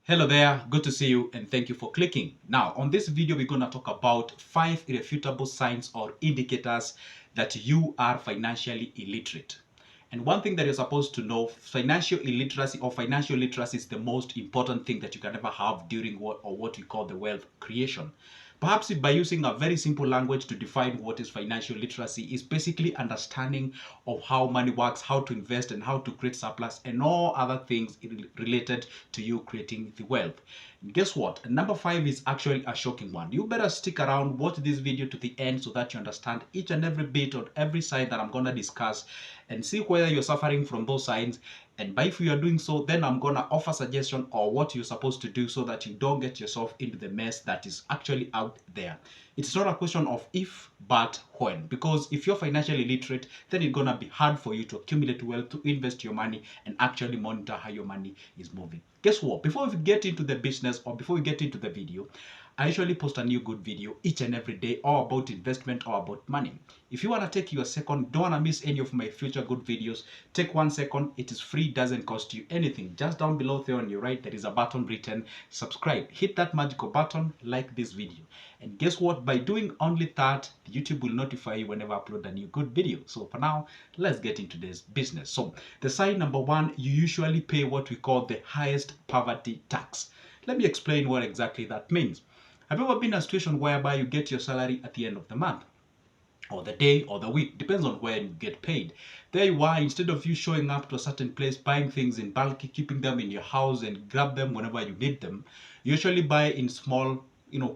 Hello there, good to see you and thank you for clicking. Now, on this video, we're going to talk about 5 irrefutable signs or indicators that you are financially illiterate. And one thing that you're supposed to know, financial illiteracy or financial literacy is the most important thing that you can ever have during what we call the wealth creation. Perhaps by using a very simple language to define what is financial literacy is basically understanding of how money works, how to invest and how to create surplus and all other things related to you creating the wealth. And guess what? Number 5 is actually a shocking one. You better stick around, watch this video to the end so that you understand each and every bit or every side that I'm going to discuss and see whether you're suffering from those signs. And by if you are doing so, then I'm gonna offer suggestion or what you're supposed to do so that you don't get yourself into the mess that is actually out there. It's not a question of if, but when. Because if you're financially literate, then it's gonna be hard for you to accumulate wealth, to invest your money, and actually monitor how your money is moving. Guess what? Before we get into the business or before we get into the video, I usually post a new good video each and every day all about investment or about money. If you want to take your second, don't want to miss any of my future good videos, take 1 second. It is free, doesn't cost you anything. Just down below there on your right, there is a button written subscribe. Hit that magical button, like this video. And guess what? By doing only that, YouTube will notify you whenever I upload a new good video. So for now, let's get into this business. So the sign number 1, you usually pay what we call the highest poverty tax. Let me explain what exactly that means. Have you ever been in a situation whereby you get your salary at the end of the month, or the day, or the week, depends on when you get paid? There you are, instead of you showing up to a certain place, buying things in bulk, keeping them in your house and grab them whenever you need them, you usually buy in small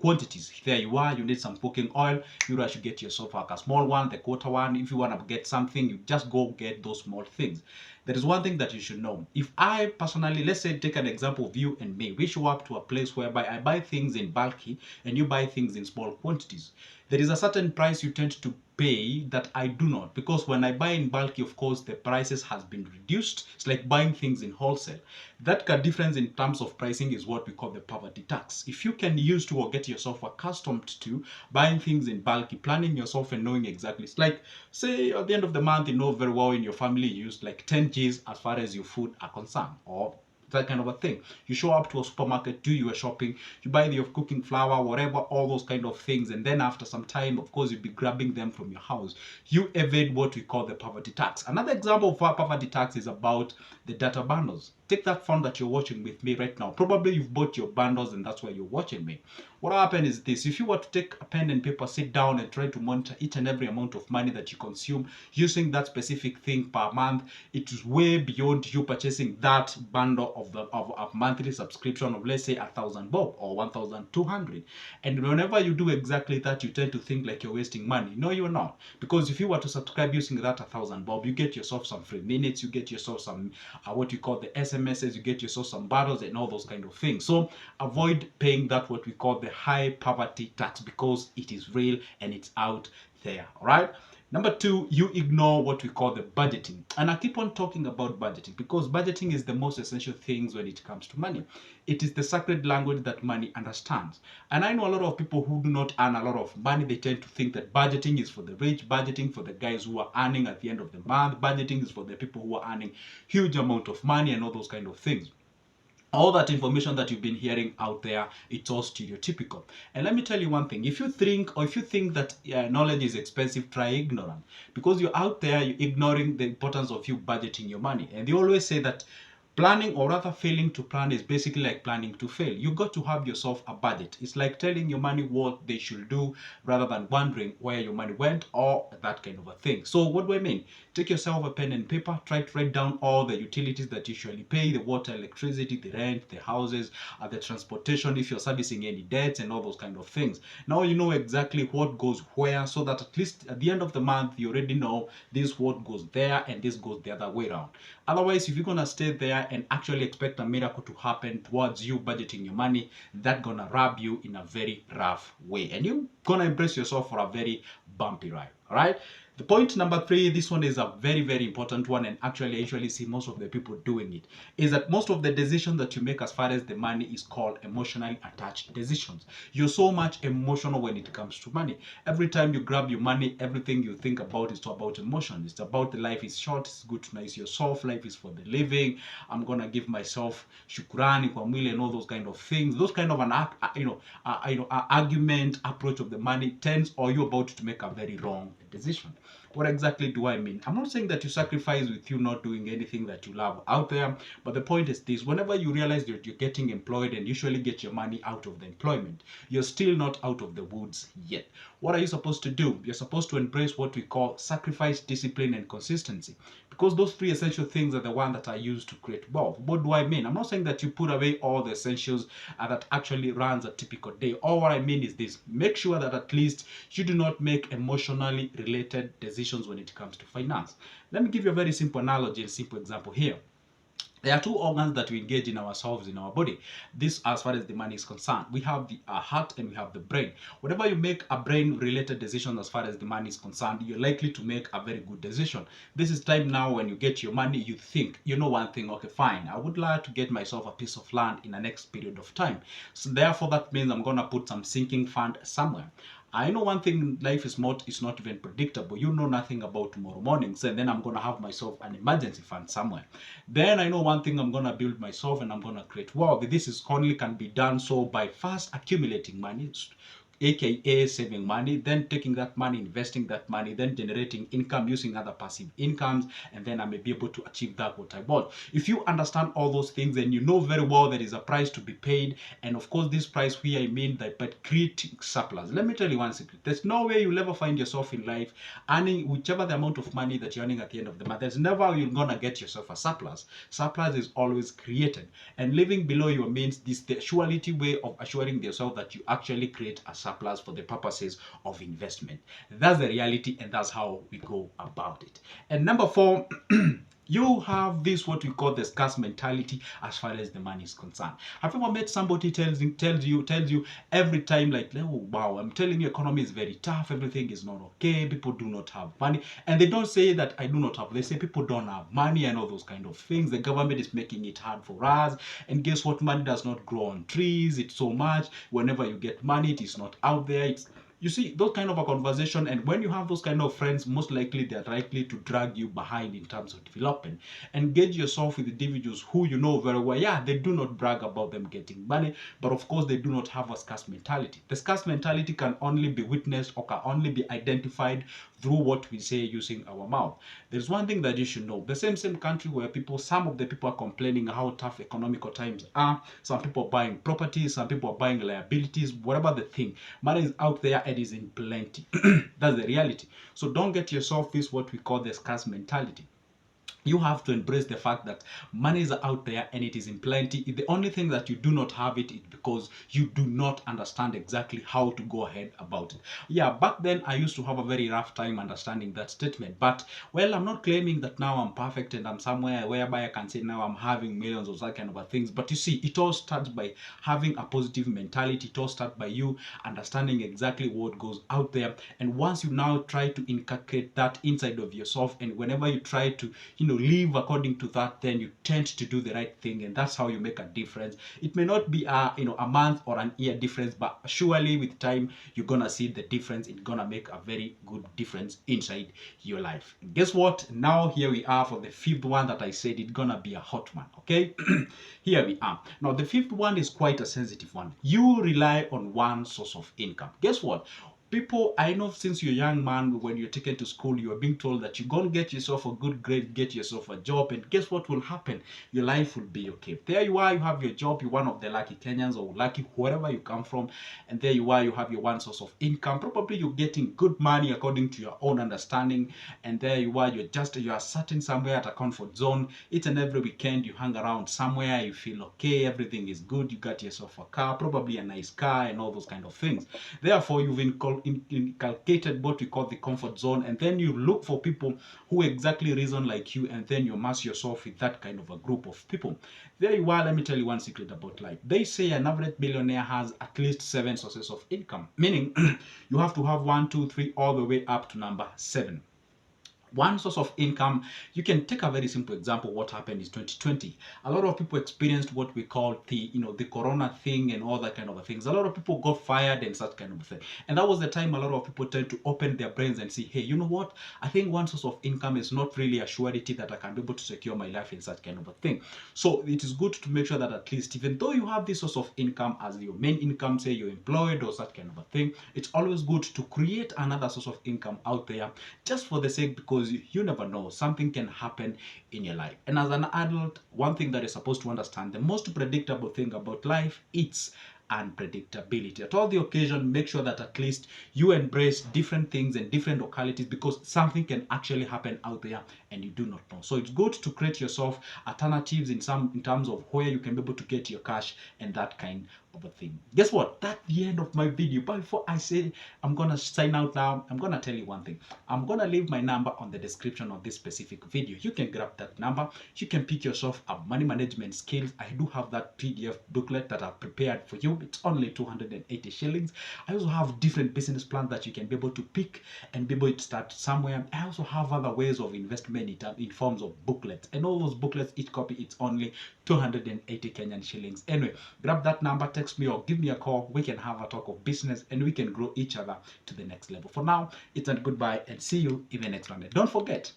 quantities. There you are, you need some cooking oil, you rush to get yourself like a small one, the quarter one. If you want to get something, you just go get those small things. There is one thing that you should know. If I personally, let's say take an example of you and me, we show up to a place whereby I buy things in bulky and you buy things in small quantities, there is a certain price you tend to pay that I do not, because when I buy in bulky, of course the prices has been reduced. It's like buying things in wholesale. That difference in terms of pricing is what we call the poverty tax. If you can use to or get yourself accustomed to buying things in bulky, planning yourself and knowing exactly, it's like say at the end of the month you know very well in your family you use like 10 G's as far as your food are concerned, or that kind of a thing. You show up to a supermarket, do your shopping, you buy your cooking flour, whatever, all those kind of things, and then after some time, of course, you'll be grabbing them from your house. You evade what we call the poverty tax. Another example of our poverty tax is about the data bundles. Take that phone that you're watching with me right now. Probably you've bought your bundles and that's why you're watching me. What happened is this: if you were to take a pen and paper, sit down and try to monitor each and every amount of money that you consume using that specific thing per month, it is way beyond you purchasing that bundle of a monthly subscription of, let's say, 1,000 bob or 1,200. And whenever you do exactly that, you tend to think like you're wasting money. No, you're not, because if you were to subscribe using that 1,000 bob, you get yourself some free minutes, you get yourself some what you call the SMSs, you get yourself some battles and all those kind of things. So avoid paying that what we call the high poverty tax, because it is real and it's out there. All right. Number 2, you ignore what we call the budgeting. And I keep on talking about budgeting because budgeting is the most essential things when it comes to money. It is the sacred language that money understands. And I know a lot of people who do not earn a lot of money, they tend to think that budgeting is for the rich, budgeting for the guys who are earning at the end of the month, budgeting is for the people who are earning huge amount of money and all those kind of things. All that information that you've been hearing out there, it's all stereotypical. And let me tell you one thing: if you think that knowledge is expensive, try ignorant, because you're out there, you're ignoring the importance of you budgeting your money. And they always say that planning, or rather failing to plan, is basically like planning to fail. You got to have yourself a budget. It's like telling your money what they should do rather than wondering where your money went or that kind of a thing. So what do I mean? Take yourself a pen and paper, try to write down all the utilities that you usually pay: the water, electricity, the rent, the houses, the transportation, if you're servicing any debts and all those kind of things. Now you know exactly what goes where, so that at least at the end of the month you already know this what goes there and this goes the other way around. Otherwise, if you're gonna stay there and actually expect a miracle to happen towards you budgeting your money, that's gonna rub you in a very rough way, and you're gonna embrace yourself for a very bumpy ride. All right. The point number 3, this one is a very, very important one, and actually I usually see most of the people doing it, is that most of the decisions that you make as far as the money is called emotionally attached decisions. You're so much emotional when it comes to money. Every time you grab your money, everything you think about is about emotion. It's about the life is short, it's good to nice yourself, life is for the living, I'm gonna give myself shukrani kwa mwili and all those kind of things. Those kind of an argument approach of the money tends, or you're about to make a very wrong decision. What exactly do I mean? I'm not saying that you sacrifice with you not doing anything that you love out there, but the point is this: whenever you realize that you're getting employed and usually get your money out of the employment, you're still not out of the woods yet. What are you supposed to do? You're supposed to embrace what we call sacrifice, discipline, and consistency, because those 3 essential things are the ones that are used to create wealth. What do I mean? I'm not saying that you put away all the essentials that actually runs a typical day. All what I mean is this: make sure that at least you do not make emotionally related decisions when it comes to finance. Let me give you a very simple analogy and simple example here. There are 2 organs that we engage in ourselves in our body. This, as far as the money is concerned, we have the heart and we have the brain. Whenever you make a brain-related decision as far as the money is concerned, you're likely to make a very good decision. This is time now when you get your money, you think, you know one thing, okay, fine, I would like to get myself a piece of land in the next period of time. So therefore, that means I'm gonna put some sinking fund somewhere. I know one thing, life is not even predictable. You know nothing about tomorrow morning. So then I'm gonna have myself an emergency fund somewhere. Then I know one thing, I'm gonna build myself and I'm gonna create wealth. This is only can be done so by first accumulating money, aka saving money, then taking that money, investing that money, then generating income using other passive incomes, and then I may be able to achieve that what I want. If you understand all those things, then you know very well there is a price to be paid, and of course this price here I mean that by creating surplus. Let me tell you one secret: there's no way you'll ever find yourself in life earning whichever the amount of money that you're earning at the end of the month. There's never you're gonna get yourself a surplus. Surplus is always created, and living below your means, this the surety way of assuring yourself that you actually create a surplus for the purposes of investment. That's the reality, and that's how we go about it. And number 4, you have this what we call the scarce mentality as far as the money is concerned. Have you ever met somebody tells you every time like, oh wow, I'm telling you, economy is very tough, everything is not okay, people do not have money, and they don't say that I do not have, they say people don't have money and all those kind of things. The government is making it hard for us, and guess what? Money does not grow on trees. It's so much. Whenever you get money, it is not out there. It's, you see, those kind of a conversation, and when you have those kind of friends, most likely they're likely to drag you behind in terms of development. Engage yourself with individuals who you know very well, yeah, they do not brag about them getting money, but of course they do not have a scarce mentality. The scarce mentality can only be witnessed or can only be identified through what we say using our mouth. There's one thing that you should know: the same country where some of the people are complaining how tough economical times are, some people are buying properties, some people are buying liabilities, whatever the thing, money is out there and is in plenty. That's the reality. So don't get yourself this what we call the scarce mentality. You have to embrace the fact that money is out there and it is in plenty. The only thing that you do not have it is because you do not understand exactly how to go ahead about it. Yeah, back then I used to have a very rough time understanding that statement, but well, I'm not claiming that now I'm perfect and I'm somewhere whereby I can say now I'm having millions of that kind of things. But you see, it all starts by having a positive mentality. It all starts by you understanding exactly what goes out there, and once you now try to inculcate that inside of yourself, and whenever you try to live according to that, then you tend to do the right thing, and that's how you make a difference. It may not be a month or an year difference, but surely with time you're gonna see the difference. It's gonna make a very good difference inside your life. And guess what? Now here we are for the 5th one that I said it's gonna be a hot one. Okay. Here we are. Now the 5th one is quite a sensitive one. You rely on one source of income. Guess what? People, I know since you're a young man, when you're taken to school, you are being told that you're going to get yourself a good grade, get yourself a job, and guess what will happen? Your life will be okay. There you are, you have your job, you're one of the lucky Kenyans or lucky wherever you come from, and there you are, you have your one source of income. Probably you're getting good money according to your own understanding, and there you are, you are sitting somewhere at a comfort zone. Each and every weekend you hang around somewhere, you feel okay, everything is good, you got yourself a car, probably a nice car, and all those kind of things. Therefore, you've inculcated what we call the comfort zone, and then you look for people who exactly reason like you, and then you mass yourself with that kind of a group of people. There you are. Let me tell you one secret about life. They say an average billionaire has at least 7 sources of income, meaning you have to have 1, 2, 3 all the way up to number 7. One source of income, you can take a very simple example. What happened is 2020. A lot of people experienced what we call the corona thing and all that kind of things. A lot of people got fired and such kind of thing. And that was the time a lot of people tend to open their brains and see, hey, you know what? I think one source of income is not really a surety that I can be able to secure my life in such kind of a thing. So it is good to make sure that at least, even though you have this source of income as your main income, say you're employed or such kind of a thing, it's always good to create another source of income out there, just for the sake, because you never know, something can happen in your life. And as an adult, one thing that you're supposed to understand, the most predictable thing about life, it's unpredictability. At all the occasion, make sure that at least you embrace different things and different localities, because something can actually happen out there and you do not know. So it's good to create yourself alternatives in terms of where you can be able to get your cash and that kind of a thing. Guess what? That's the end of my video. But before I say I'm gonna sign out now, I'm gonna tell you one thing. I'm gonna leave my number on the description of this specific video. You can grab that number. You can pick yourself up money management skills. I do have that PDF booklet that I've prepared for you. It's only 280 shillings. I also have different business plans that you can be able to pick and be able to start somewhere. I also have other ways of investment in forms of booklets. And all those booklets, each copy, it's only 280 Kenyan shillings. Anyway, grab that number, text me or give me a call. We can have a talk of business and we can grow each other to the next level. For now, it's a goodbye and see you in the next one. Don't forget,